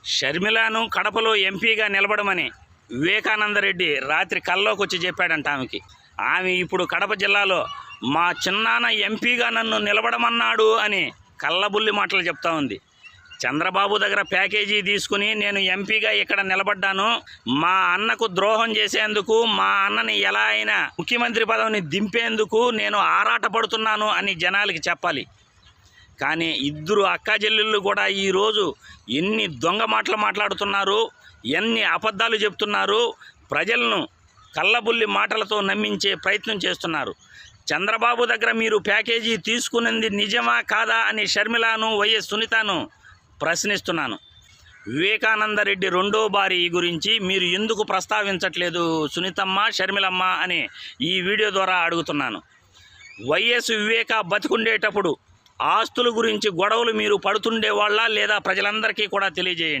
షర్మిలను కడపలో ఎంపీగా నిలబడమని వివేకానందరెడ్డి రాత్రి కల్లోకి వచ్చి చెప్పాడంట ఆమెకి. ఆమె ఇప్పుడు కడప జిల్లాలో మా చిన్నాన్న ఎంపీగా నన్ను నిలబడమన్నాడు అని కళ్ళబుల్లి మాటలు చెప్తా ఉంది. చంద్రబాబు దగ్గర ప్యాకేజీ తీసుకుని నేను ఎంపీగా ఇక్కడ నిలబడ్డాను, మా అన్నకు ద్రోహం చేసేందుకు, మా అన్నని ఎలా అయినా ముఖ్యమంత్రి పదవిని దింపేందుకు నేను ఆరాటపడుతున్నాను అని జనాలకి చెప్పాలి. కానీ ఇద్దరు అక్కాచెల్లెళ్ళు కూడా ఈరోజు ఎన్ని దొంగ మాటలు మాట్లాడుతున్నారు, ఎన్ని అబద్ధాలు చెప్తున్నారు, ప్రజలను కళ్ళబుల్లి మాటలతో నమ్మించే ప్రయత్నం చేస్తున్నారు. చంద్రబాబు దగ్గర మీరు ప్యాకేజీ తీసుకున్నది నిజమా కాదా అని షర్మిలను, వైఎస్ సునీతను ప్రశ్నిస్తున్నాను. వివేకానందరెడ్డి రెండో భార్య గురించి మీరు ఎందుకు ప్రస్తావించట్లేదు సునీతమ్మ, షర్మిలమ్మ అని ఈ వీడియో ద్వారా అడుగుతున్నాను. వైఎస్ వివేక బతికుండేటప్పుడు ఆస్తుల గురించి గొడవలు మీరు పడుతుండేవాళ్ళ లేదా ప్రజలందరికీ కూడా తెలియజేయండి.